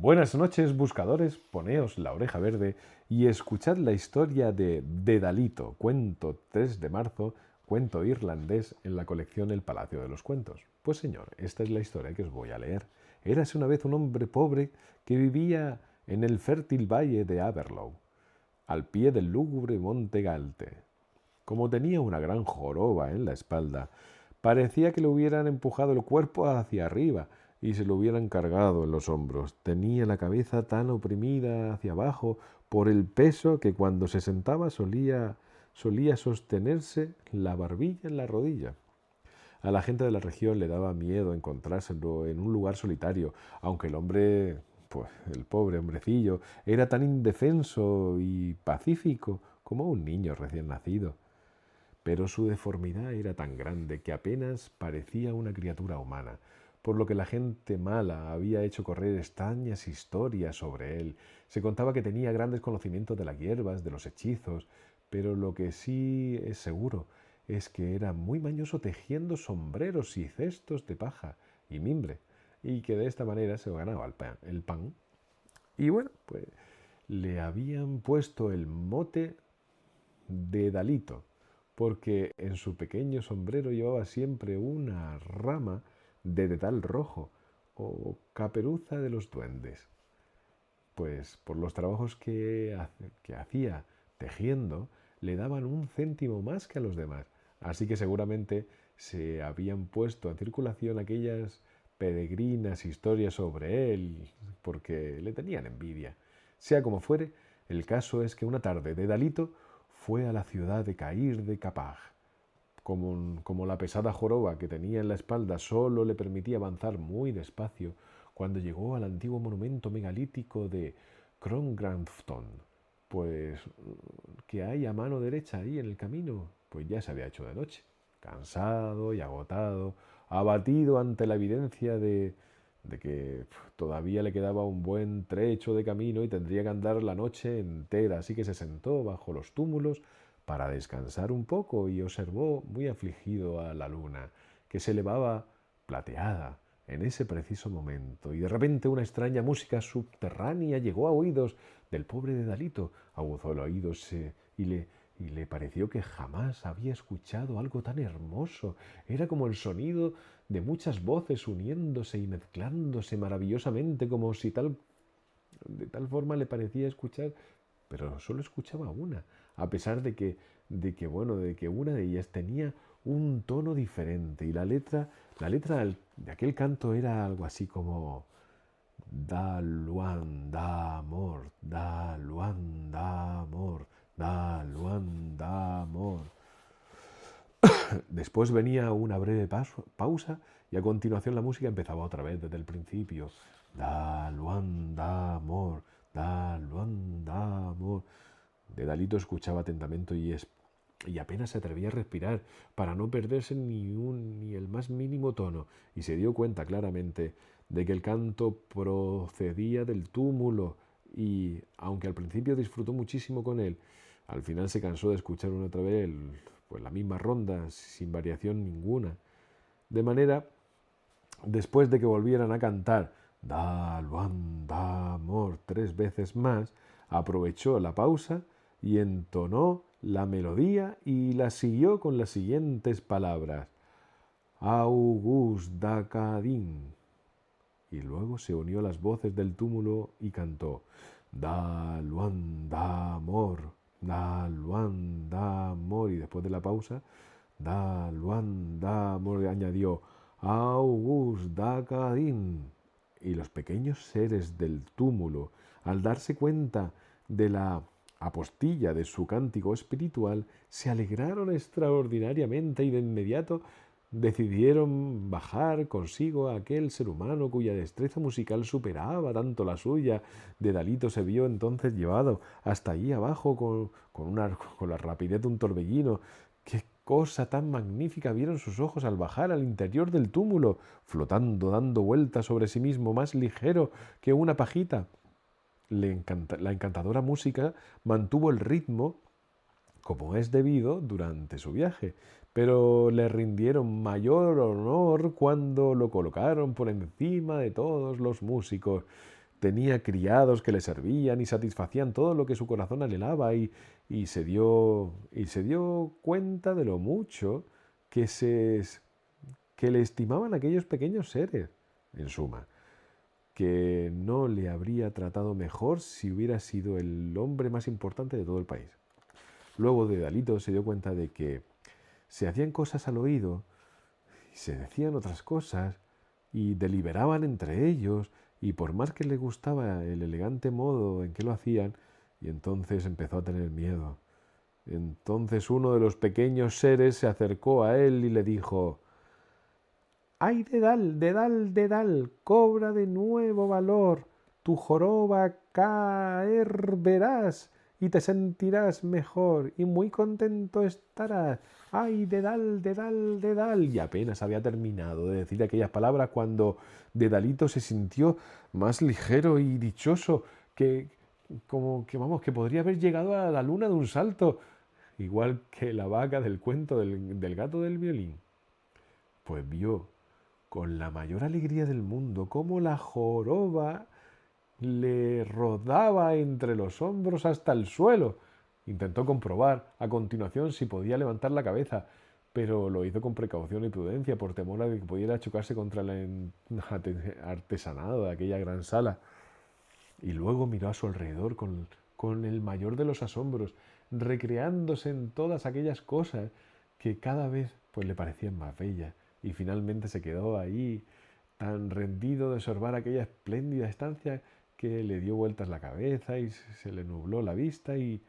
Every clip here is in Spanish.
Buenas noches, buscadores, poneos la oreja verde y escuchad la historia de Dedalito, cuento 3 de marzo, cuento irlandés en la colección El Palacio de los Cuentos. Pues señor, esta es la historia que os voy a leer. Érase una vez un hombre pobre que vivía en el fértil valle de Aberlow, al pie del lúgubre monte Galte. Como tenía una gran joroba en la espalda, parecía que le hubieran empujado el cuerpo hacia arriba y se lo hubieran cargado en los hombros. Tenía la cabeza tan oprimida hacia abajo por el peso que cuando se sentaba solía sostenerse la barbilla en la rodilla. A la gente de la región le daba miedo encontrárselo en un lugar solitario, aunque el hombre, pues el pobre hombrecillo, era tan indefenso y pacífico como un niño recién nacido. Pero su deformidad era tan grande que apenas parecía una criatura humana, por lo que la gente mala había hecho correr extrañas historias sobre él. Se contaba que tenía grandes conocimientos de las hierbas, de los hechizos, pero lo que sí es seguro es que era muy mañoso tejiendo sombreros y cestos de paja y mimbre, y que de esta manera se ganaba el pan. Y bueno, pues le habían puesto el mote de Dalito, porque en su pequeño sombrero llevaba siempre una rama de dedal rojo o caperuza de los duendes. Pues por los trabajos que hacía tejiendo, le daban un céntimo más que a los demás. Así que seguramente se habían puesto en circulación aquellas peregrinas historias sobre él, porque le tenían envidia. Sea como fuere, el caso es que una tarde Dedalito fue a la ciudad de Cair de Capag. Como la pesada joroba que tenía en la espalda solo le permitía avanzar muy despacio, cuando llegó al antiguo monumento megalítico de Crongrafton, pues que hay a mano derecha ahí en el camino, pues ya se había hecho de noche. Cansado y agotado, abatido ante la evidencia de que todavía le quedaba un buen trecho de camino y tendría que andar la noche entera, así que se sentó bajo los túmulos para descansar un poco y observó muy afligido a la luna, que se elevaba plateada en ese preciso momento, y de repente una extraña música subterránea llegó a oídos del pobre Dedalito. Aguzó el oído y le pareció que jamás había escuchado algo tan hermoso. Era como el sonido de muchas voces uniéndose y mezclándose maravillosamente, como si de tal forma le parecía escuchar, pero solo escuchaba una, a pesar de que una de ellas tenía un tono diferente, y la letra de aquel canto era algo así como: da luan da amor, da luan da amor, da luan da amor. Después venía una breve pausa y a continuación la música empezaba otra vez desde el principio. Da luan da amor, da luan da amor. Dedalito escuchaba atentamente y apenas se atrevía a respirar para no perderse ni el más mínimo tono, y se dio cuenta claramente de que el canto procedía del túmulo, y aunque al principio disfrutó muchísimo con él, al final se cansó de escuchar una otra vez pues la misma ronda sin variación ninguna. De manera, después de que volvieran a cantar da luan da amor 3 veces más, aprovechó la pausa y entonó la melodía y la siguió con las siguientes palabras: August Dacadín. Y luego se unió a las voces del túmulo y cantó: Da luan da amor, da luan da amor. Y después de la pausa, da luan da amor, añadió: August Dacadín. Y los pequeños seres del túmulo, al darse cuenta de la apostilla de su cántico espiritual, se alegraron extraordinariamente y de inmediato decidieron bajar consigo a aquel ser humano cuya destreza musical superaba tanto la suya. Dedalito se vio entonces llevado hasta allí abajo con la rapidez de un torbellino. ¡Qué cosa tan magnífica vieron sus ojos al bajar al interior del túmulo, flotando, dando vueltas sobre sí mismo, más ligero que una pajita! La encantadora música mantuvo el ritmo como es debido durante su viaje, pero le rindieron mayor honor cuando lo colocaron por encima de todos los músicos. tenía criados que le servían y satisfacían todo lo que su corazón anhelaba y se dio cuenta de lo mucho que, que le estimaban aquellos pequeños seres. En suma, que no le habría tratado mejor si hubiera sido el hombre más importante de todo el país. Luego Dedalito se dio cuenta de que se hacían cosas al oído y se decían otras cosas y deliberaban entre ellos y por más que le gustaba el elegante modo en que lo hacían, y entonces empezó a tener miedo. Entonces uno de los pequeños seres se acercó a él y le dijo: ¡Ay, Dedal, Dedal, Dedal! Cobra de nuevo valor, tu joroba caer verás y te sentirás mejor y muy contento estarás. ¡Ay, Dedal, Dedal, Dedal! Y apenas había terminado de decir aquellas palabras cuando Dedalito se sintió más ligero y dichoso que, como que, vamos, que podría haber llegado a la luna de un salto, igual que la vaca del cuento del gato del violín. Pues vio con la mayor alegría del mundo cómo la joroba le rodaba entre los hombros hasta el suelo. Intentó comprobar a continuación si podía levantar la cabeza, pero lo hizo con precaución y prudencia por temor a que pudiera chocarse contra el artesanado de aquella gran sala. Y luego miró a su alrededor con el mayor de los asombros, recreándose en todas aquellas cosas que cada vez pues, le parecían más bellas. Y finalmente se quedó ahí, tan rendido de observar aquella espléndida estancia que le dio vueltas la cabeza y se le nubló la vista y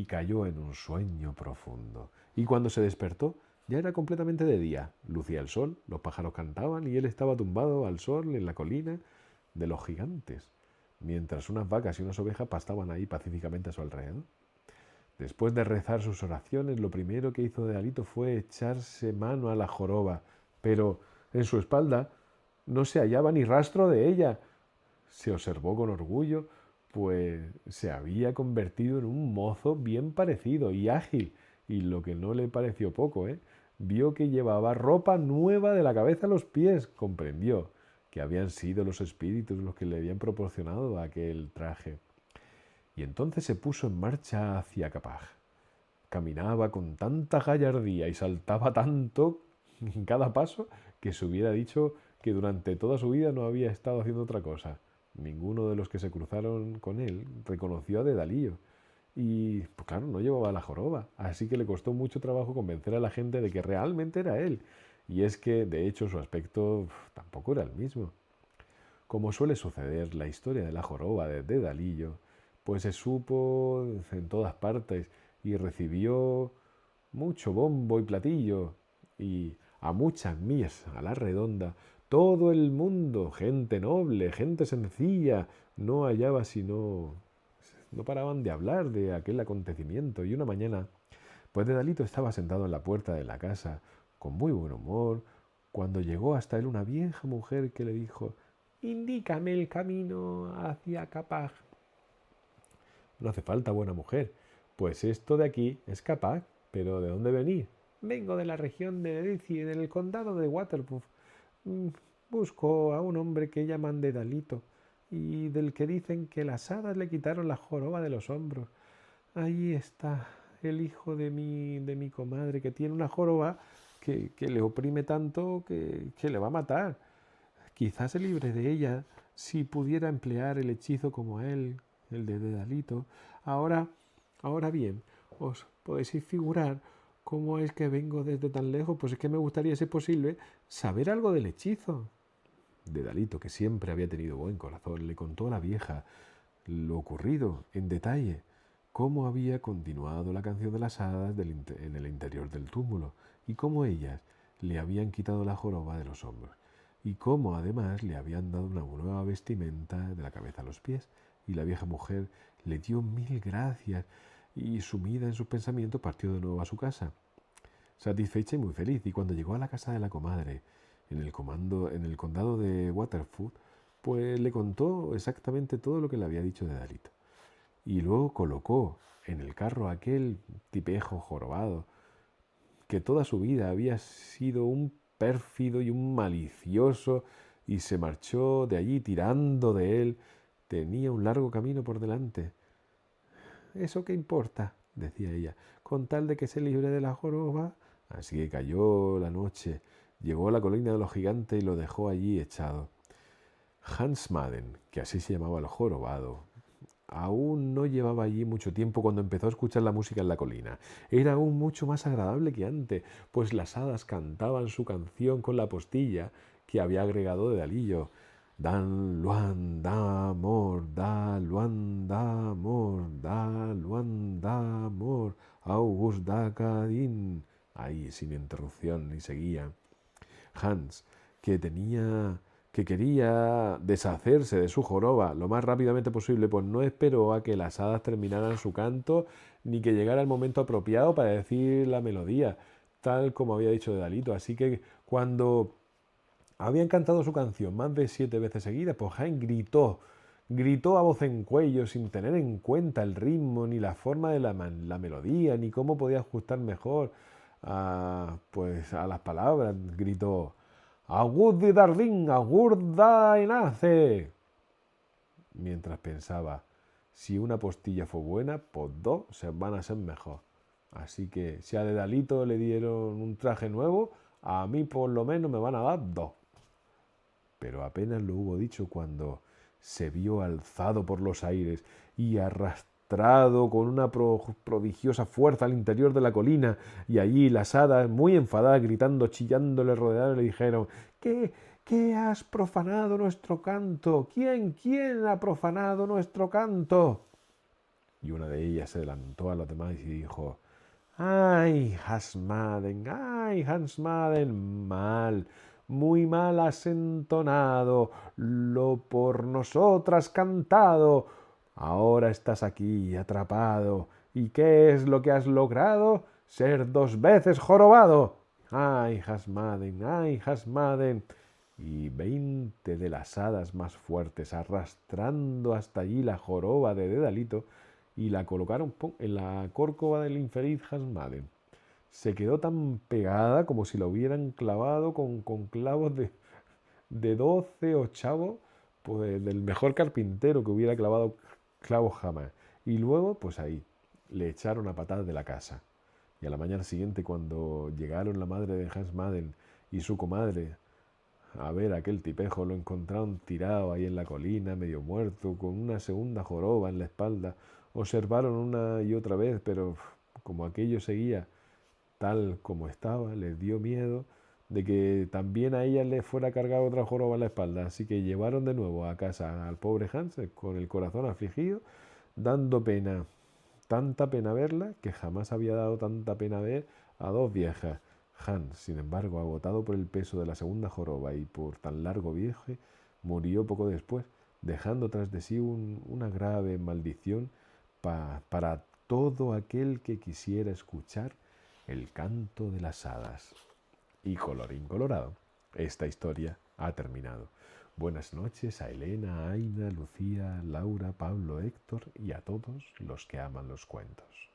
cayó en un sueño profundo. Y cuando se despertó, ya era completamente de día. Lucía el sol, los pájaros cantaban y él estaba tumbado al sol en la colina de los gigantes, mientras unas vacas y unas ovejas pastaban ahí pacíficamente a su alrededor. Después de rezar sus oraciones, lo primero que hizo Dedalito fue echarse mano a la joroba, pero en su espalda no se hallaba ni rastro de ella. Se observó con orgullo, pues se había convertido en un mozo bien parecido y ágil, y lo que no le pareció poco, vio que llevaba ropa nueva de la cabeza a los pies. Comprendió que habían sido los espíritus los que le habían proporcionado aquel traje. Y entonces se puso en marcha hacia Capaj. Caminaba con tanta gallardía y saltaba tanto en cada paso que se hubiera dicho que durante toda su vida no había estado haciendo otra cosa. Ninguno de los que se cruzaron con él reconoció a Dedalillo. Y, pues claro, no llevaba la joroba, así que le costó mucho trabajo convencer a la gente de que realmente era él. Y es que, de hecho, su aspecto tampoco era el mismo. Como suele suceder, la historia de la joroba de Dedalillo, pues se supo en todas partes y recibió mucho bombo y platillo, y a muchas millas a la redonda, todo el mundo, gente noble, gente sencilla, no hallaba sino... no paraban de hablar de aquel acontecimiento, y una mañana, pues Dedalito estaba sentado en la puerta de la casa, con muy buen humor, cuando llegó hasta él una vieja mujer que le dijo: «Indícame el camino hacia Capaj». «No hace falta, buena mujer, pues esto de aquí es Capaj. ¿Pero de dónde venís?» «Vengo de la región de Deci, del condado de Waterpuff. Busco a un hombre que llaman Dedalito y del que dicen que las hadas le quitaron la joroba de los hombros. Ahí está el hijo de mi comadre, que tiene una joroba que le oprime tanto que le va a matar. Quizás se libre de ella si pudiera emplear el hechizo como él, el de Dedalito. Ahora bien, os podéis figurar cómo es que vengo desde tan lejos, pues es que me gustaría, si es posible, saber algo del hechizo». Dedalito, que siempre había tenido buen corazón, le contó a la vieja lo ocurrido en detalle, cómo había continuado la canción de las hadas en el interior del túmulo y cómo ellas le habían quitado la joroba de los hombros y cómo además le habían dado una nueva vestimenta de la cabeza a los pies. Y la vieja mujer le dio mil gracias y, sumida en sus pensamientos, partió de nuevo a su casa, satisfecha y muy feliz. Y cuando llegó a la casa de la comadre, en el condado de Waterfoot, pues le contó exactamente todo lo que le había dicho Dedalito. Y luego colocó en el carro aquel tipejo jorobado, que toda su vida había sido un pérfido y un malicioso, y se marchó de allí tirando de él, tenía un largo camino por delante. ¿Eso qué importa?, decía ella, con tal de que se libre de la joroba. Así que cayó la noche, llegó a la colina de los gigantes y lo dejó allí echado. Hans Madden, que así se llamaba el jorobado, aún no llevaba allí mucho tiempo cuando empezó a escuchar la música en la colina. Era aún mucho más agradable que antes, pues las hadas cantaban su canción con la postilla que había agregado Dedalillo. Dan luan da amor, da luan da amor, da luan da amor, August da cadín. Ahí, sin interrupción, y seguía. Hans, que tenía que quería deshacerse de su joroba lo más rápidamente posible, pues no esperó a que las hadas terminaran su canto ni que llegara el momento apropiado para decir la melodía, tal como había dicho Dedalito. Así que cuando habían cantado su canción más de 7 veces seguidas, pues Hans gritó a voz en cuello sin tener en cuenta el ritmo, ni la forma de la melodía, ni cómo podía ajustar mejor a las palabras. Gritó: «Agur de Dardín, agur da enace», mientras pensaba: si una postilla fue buena, pues 2 se van a ser mejor. Así que si a Dedalito le dieron un traje nuevo, a mí por lo menos me van a dar 2. Pero apenas lo hubo dicho cuando se vio alzado por los aires y arrastrado con una prodigiosa fuerza al interior de la colina, y allí las hadas, muy enfadadas, gritando, chillando, le rodearon y le dijeron: ¿Qué has profanado nuestro canto? ¿Quién ha profanado nuestro canto? Y una de ellas se adelantó a los demás y dijo: ¡Ay, Hans Madden! ¡Ay, Hans Madden! Mal, muy mal has entonado lo por nosotras cantado. Ahora estás aquí atrapado. ¿Y qué es lo que has logrado? Ser 2 veces jorobado. ¡Ay, Hans Madden! ¡Ay, Hans Madden! Y 20 de las hadas más fuertes, arrastrando hasta allí la joroba de Dedalito, y la colocaron en la córcova del infeliz Hans Madden. Se quedó tan pegada como si la hubieran clavado con clavos de 12 ochavos, pues del mejor carpintero que hubiera clavado clavos jamás. Y luego, pues ahí, le echaron a patadas de la casa. Y a la mañana siguiente, cuando llegaron la madre de Hans Madden y su comadre a ver aquel tipejo, lo encontraron tirado ahí en la colina, medio muerto, con una segunda joroba en la espalda. Observaron una y otra vez, pero como aquello seguía tal como estaba, les dio miedo de que también a ella le fuera a cargar otra joroba en la espalda. Así que llevaron de nuevo a casa al pobre Hans con el corazón afligido, dando pena, tanta pena verla, que jamás había dado tanta pena ver a 2 viejas. Hans, sin embargo, agotado por el peso de la segunda joroba y por tan largo viaje, murió poco después, dejando tras de sí una grave maldición para todo aquel que quisiera escuchar el canto de las hadas. Y colorín colorado, esta historia ha terminado. Buenas noches a Elena, Aina, Lucía, Laura, Pablo, Héctor y a todos los que aman los cuentos.